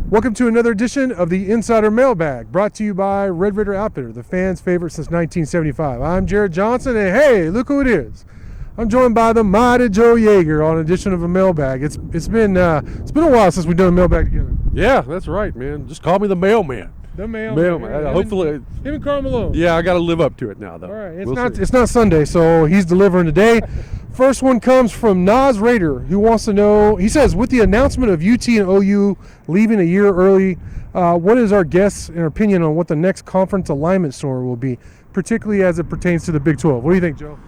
Welcome to another edition of the Insider Mailbag, brought to you by Red Raider Outfitter, the fans' favorite since 1975. I'm Jared Johnson, and hey, look who it is. I'm joined by the mighty Joe Yeager on an edition of a Mailbag. It's been a while since we've done a Mailbag together. Yeah, that's right, man. Just call me the mailman. The mailman. Hopefully, him and Carl Malone. yeah, I got to live up to it now, though. All right, We'll it's not Sunday, so he's delivering today. First one comes from Nas Raider, who wants to know. He says, with the announcement of UT and OU leaving a year early, what is our guess and opinion on what the next conference alignment story will be, particularly as it pertains to the Big 12? What do you think, Joe?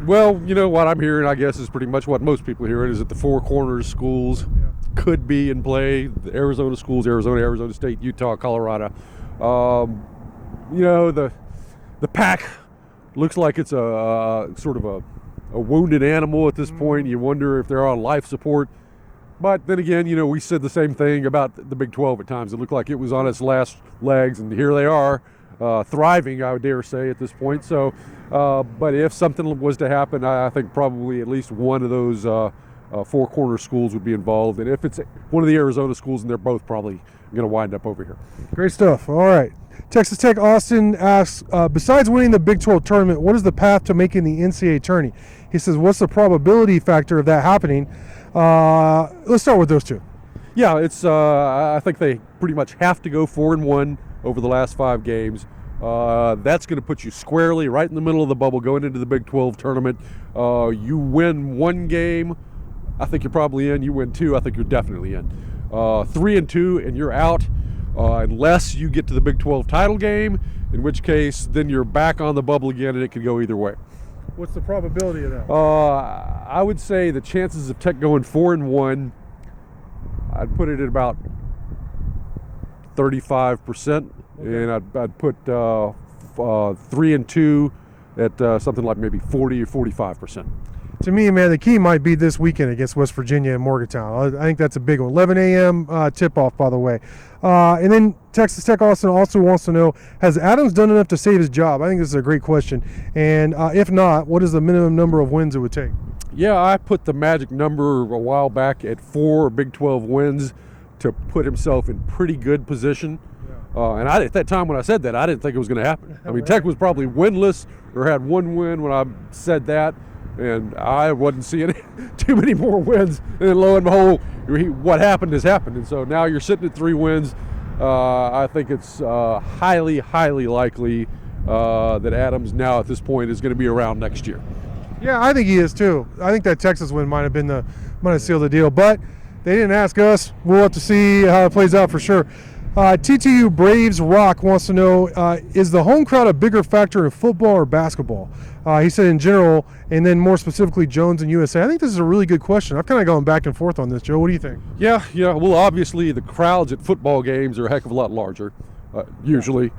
Well, you know what I'm hearing, I guess, is pretty much what most people hear. Is that the Four Corners schools could be in play. The Arizona schools, Arizona State, Utah, Colorado. You know, the pack looks like it's a sort of a wounded animal at this point. You wonder if they're on life support. But then again, you know, we said the same thing about the Big 12 at times. It looked like it was on its last legs, and here they are, thriving, I would dare say, at this point. So, but if something was to happen, I think probably at least one of those Four Corner schools would be involved. And if it's one of the Arizona schools, and they're both probably going to wind up over here. Great stuff. All right. Texas Tech Austin asks, besides winning the Big 12 tournament, what is the path to making the NCAA tourney? He says, what's the probability factor of that happening? Let's start with those two. Yeah, it's. I think they pretty much have to go 4-1 over the last 5 games. That's going to put you squarely right in the middle of the bubble going into the Big 12 tournament. You win 1 game, I think you're probably in. You win 2, I think you're definitely in. 3-2, and you're out. Unless you get to the Big 12 title game, in which case then you're back on the bubble again, and it could go either way. What's the probability of that? I would say the chances of Tech going 4-1, I'd put it at about 35%, and I'd put 3-2 at something like maybe 40 or 45%. To me, man, the key might be this weekend against West Virginia and Morgantown. I think that's a big one. 11 a.m. Tip-off, by the way. And then Texas Tech also wants to know, has Adams done enough to save his job? I think this is a great question. And if not, what is the minimum number of wins it would take? Yeah, I put the magic number a while back at 4 Big 12 wins to put himself in pretty good position. And at that time when I said that, I didn't think it was going to happen. I mean, Tech was probably winless or had 1 win when I said that. And I wasn't seeing too many more wins. And then lo and behold, what happened has happened. And so now you're sitting at 3 wins. I think it's highly, highly likely that Adams now at this point is going to be around next year. Yeah, I think he is too. I think that Texas win might have sealed the deal. But they didn't ask us. We'll have to see how it plays out for sure. TTU Braves Rock wants to know, is the home crowd a bigger factor in football or basketball? He said in general, and then more specifically Jones and USA. I think this is a really good question. I've kind of gone back and forth on this, Joe. What do you think? Yeah. Well, obviously the crowds at football games are a heck of a lot larger, usually.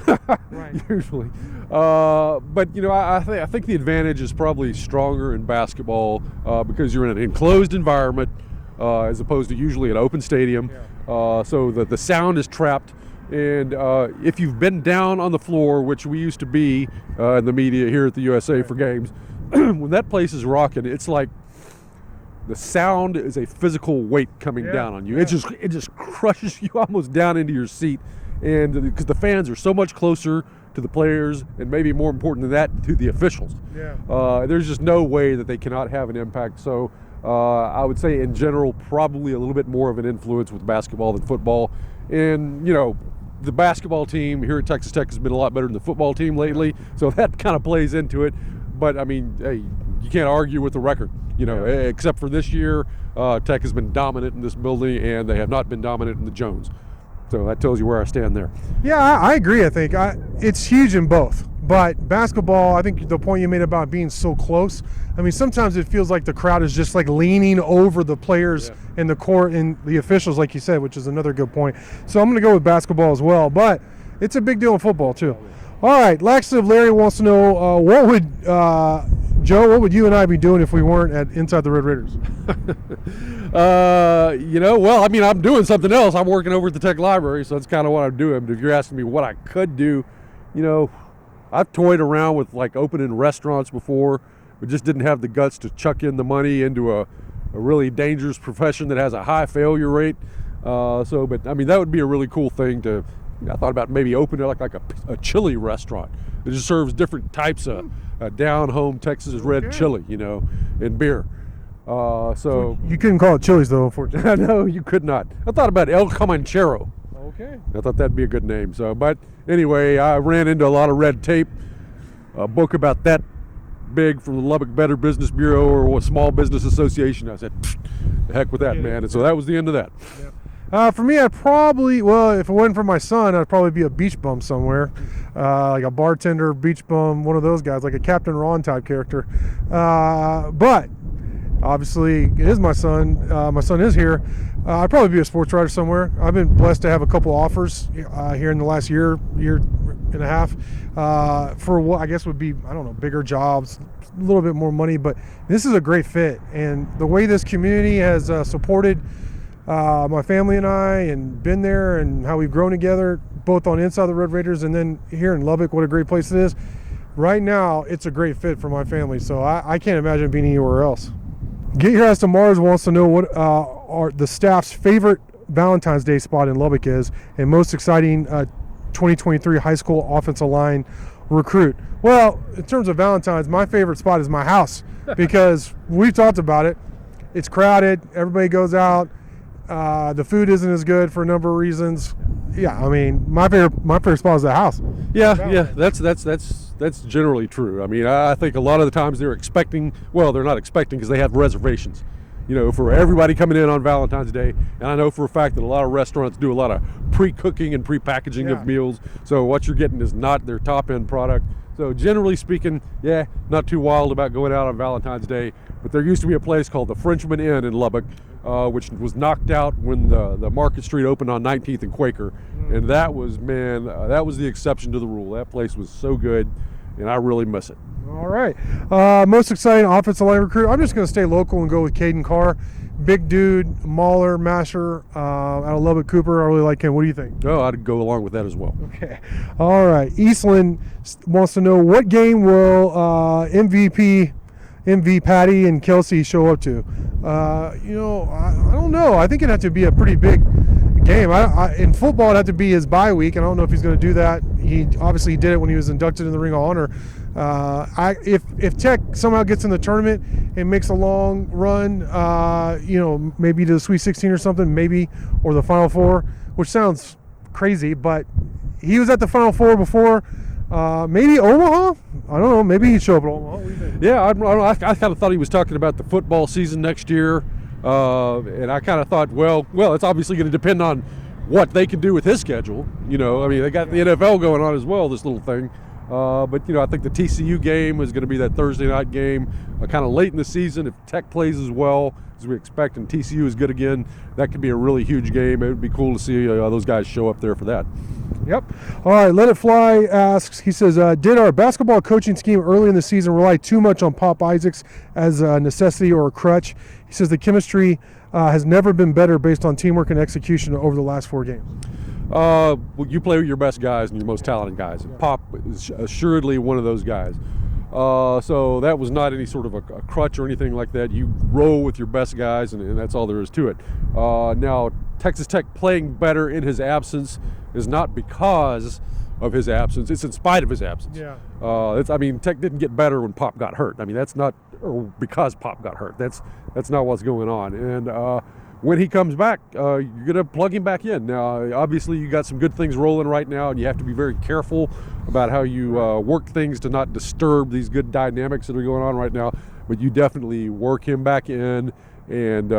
Right. Usually. But, you know, I think the advantage is probably stronger in basketball because you're in an enclosed environment as opposed to usually an open stadium. Yeah. So the sound is trapped. And if you've been down on the floor, which we used to be in the media here at the USA for games, when that place is rocking, it's like the sound is a physical weight coming down on you. It just crushes you almost down into your seat, and because the fans are so much closer to the players, and maybe more important than that, to the officials. Yeah. There's just no way that they cannot have an impact. So I would say in general, probably a little bit more of an influence with basketball than football. And, you know, the basketball team here at Texas Tech has been a lot better than the football team lately, so that kind of plays into it. But, I mean, hey, you can't argue with the record, you know, except for this year. Tech has been dominant in this building, and they have not been dominant in the Jones. So that tells you where I stand there. Yeah, I agree. I think it's huge in both. But basketball, I think the point you made about being so close, I mean, sometimes it feels like the crowd is just like leaning over the players in the court and the officials, like you said, which is another good point. So I'm going to go with basketball as well. But it's a big deal in football, too. All right, Laxative Larry wants to know, what would you and I be doing if we weren't at Inside the Red Raiders? You know, well, I mean, I'm doing something else. I'm working over at the Tech Library, so that's kind of what I'm doing. But if you're asking me what I could do, you know, I've toyed around with like opening restaurants before, but just didn't have the guts to chuck in the money into a really dangerous profession that has a high failure rate. But I mean, that would be a really cool thing to. I thought about maybe opening like a chili restaurant. It just serves different types of down home Texas red chili, and beer. So you couldn't call it Chili's though, unfortunately. No, you could not. I thought about El Comanchero. Okay. I thought that'd be a good name. So, but anyway, I ran into a lot of red tape. A book about that big from the Lubbock Better Business Bureau or a Small Business Association. I said, the heck with that, man. And so that was the end of that. For me, I'd probably, if it wasn't for my son, I'd probably be a beach bum somewhere, like a bartender, beach bum, one of those guys, like a Captain Ron type character. But obviously, it is my son. My son is here. I'd probably be a sports writer somewhere. I've been blessed to have a couple offers here in the last year and a half for what I guess would be, I don't know, bigger jobs, a little bit more money. But this is a great fit. And the way this community has supported my family and I and been there and how we've grown together, both on Inside the Red Raiders and then here in Lubbock, what a great place it is. Right now, it's a great fit for my family. So I can't imagine being anywhere else. Get Your Ass to Mars wants to know what are the staff's favorite Valentine's Day spot in Lubbock is and most exciting 2023 high school offensive line recruit. Well, in terms of Valentine's, my favorite spot is my house because we've talked about it. It's crowded. Everybody goes out. The food isn't as good for a number of reasons. Yeah, I mean, my favorite spot is the house. Yeah, that's generally true. I mean, I think a lot of the times they're expecting. Well, they're not expecting because they have reservations. For everybody coming in on Valentine's Day, and I know for a fact that a lot of restaurants do a lot of pre-cooking and pre-packaging of meals. So what you're getting is not their top-end product. So generally speaking, not too wild about going out on Valentine's Day. But there used to be a place called the Frenchman Inn in Lubbock, which was knocked out when the Market Street opened on 19th and Quaker. And that was the exception to the rule. That place was so good, and I really miss it. All right. Most exciting offensive line recruit. I'm just going to stay local and go with Caden Carr. Big dude, mauler, masher, out of Lubbock Cooper. I really like him. What do you think? Oh, I'd go along with that as well. Okay. All right. Eastland wants to know what game will MV Patty and Kelsey show up to. I don't know. I think it'd have to be a pretty big game. In football, it'd have to be his bye week, and I don't know if he's going to do that. He obviously did it when he was inducted in the Ring of Honor. If Tech somehow gets in the tournament and makes a long run, maybe to the Sweet 16 or something, maybe, or the Final Four, which sounds crazy, but he was at the Final Four before. Maybe Omaha? I don't know. Maybe he'd show up at Omaha. What do you think? Yeah, I kind of thought he was talking about the football season next year. And I kind of thought, well, it's obviously going to depend on what they can do with his schedule. They got the NFL going on as well, this little thing. But I think the TCU game is going to be that Thursday night game, kind of late in the season. If Tech plays as well as we expect and TCU is good again, that could be a really huge game. It would be cool to see those guys show up there for that. Yep. All right, Let It Fly asks, he says, did our basketball coaching scheme early in the season rely too much on Pop Isaacs as a necessity or a crutch? He says the chemistry has never been better based on teamwork and execution over the last 4 games. Well, you play with your best guys and your most talented guys. And Pop is assuredly one of those guys. So that was not any sort of a crutch or anything like that. You roll with your best guys, and that's all there is to it. Now, Texas Tech playing better in his absence is not because of his absence. It's in spite of his absence. Yeah. Tech didn't get better when Pop got hurt. That's not because Pop got hurt. That's not what's going on. And when he comes back, you're going to plug him back in. Now, obviously, you got some good things rolling right now, and you have to be very careful about how you work things to not disturb these good dynamics that are going on right now. But you definitely work him back in, and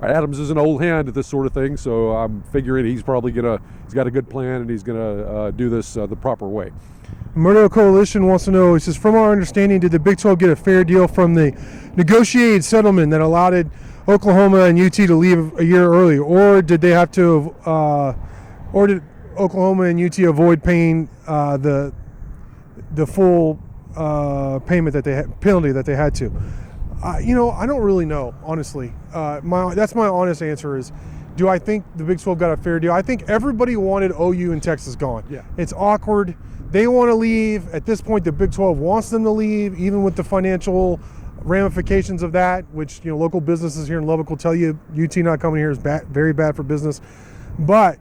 Adams is an old hand at this sort of thing, so I'm figuring he's got a good plan, and he's gonna do this the proper way. Murdo Coalition wants to know, he says, from our understanding, did the Big 12 get a fair deal from the negotiated settlement that allowed Oklahoma and UT to leave a year early, or did they have to, or did Oklahoma and UT avoid paying the full payment that they had, penalty that they had to? I don't really know, honestly. That's my honest answer is, do I think the Big 12 got a fair deal? I think everybody wanted OU and Texas gone. Yeah. It's awkward. They want to leave. At this point, the Big 12 wants them to leave, even with the financial ramifications of that, which local businesses here in Lubbock will tell you, UT not coming here is very bad for business. But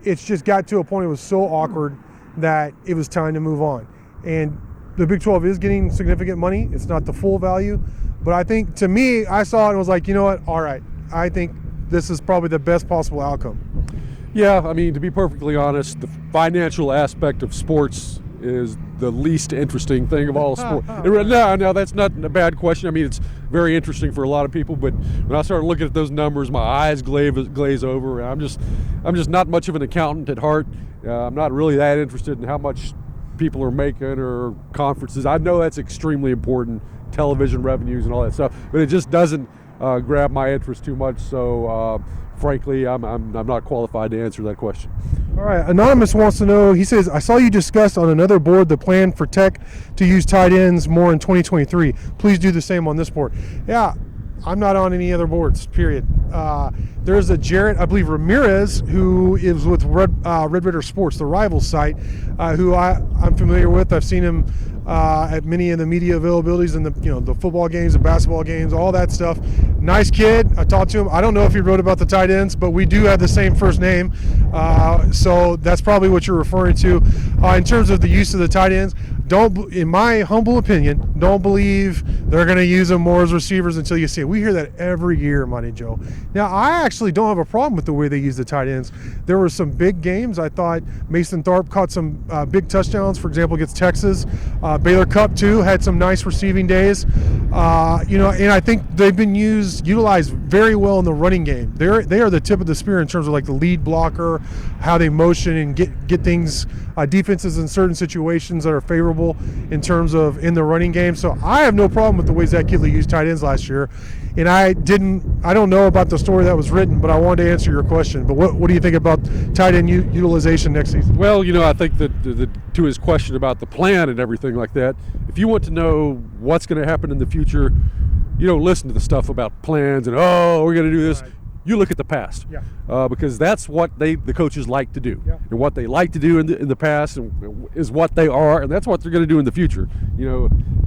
it's just got to a point it was so awkward that it was time to move on. And the Big 12 is getting significant money. It's not the full value, but I think, to me, I saw it and was like, you know what? All right, I think this is probably the best possible outcome. Yeah, I mean, to be perfectly honest, the financial aspect of sports is the least interesting thing of all sport. No, that's not a bad question. I mean, it's very interesting for a lot of people, but when I started looking at those numbers, my eyes glaze over. I'm just not much of an accountant at heart. I'm not really that interested in how much people are making or conferences. I know that's extremely important, television revenues and all that stuff, but it just doesn't grab my interest too much. So frankly, I'm not qualified to answer that question. All right, Anonymous wants to know, he says, I saw you discussed on another board the plan for Tech to use tight ends more in 2023. Please do the same on this board. Yeah, I'm not on any other boards, period. There's a Jarrett, I believe, Ramirez, who is with Red Ritter Sports, the rival site, who I'm familiar with. I've seen him at many of the media availabilities in the football games, the basketball games, all that stuff. Nice kid. I talked to him. I don't know if he wrote about the tight ends, but we do have the same first name. So that's probably what you're referring to. In terms of the use of the tight ends, in my humble opinion, don't believe they're going to use them more as receivers until you see it. We hear that every year, Monty Joe. Now, I actually don't have a problem with the way they use the tight ends. There were some big games. I thought Mason Tharp caught some big touchdowns, for example, against Texas. Baylor Cup, too, had some nice receiving days. And I think they've been utilized very well in the running game. They are the tip of the spear in terms of like the lead blocker, how they motion and get things, defenses in certain situations that are favorable in terms of in the running game. So I have no problem with the way Zach Kidley used tight ends last year. And I don't know about the story that was written, but I wanted to answer your question. But what do you think about tight end utilization next season? Well, I think that to his question about the plan and everything like that, if you want to know what's going to happen in the future, you don't listen to the stuff about plans and, we're going to do this. Right. You look at the past, because that's what the coaches like to do, and what they like to do in the past is what they are, and that's what they're going to do in the future.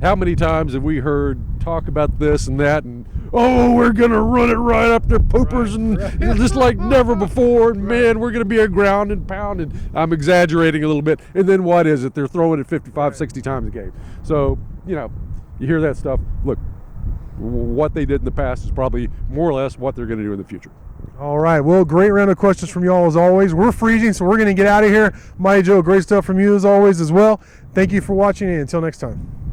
How many times have we heard talk about this and that, and we're going to run it right up their poopers, and just like never before, and man, we're going to be a ground and pound, and I'm exaggerating a little bit, and then what is it? They're throwing it 55, 60 times a game. So, you hear that stuff. Look, what they did in the past is probably more or less what they're going to do in the future. All right. Well, great round of questions from y'all as always. We're freezing, so we're going to get out of here. Mighty Joe, great stuff from you as always as well. Thank you for watching, and until next time.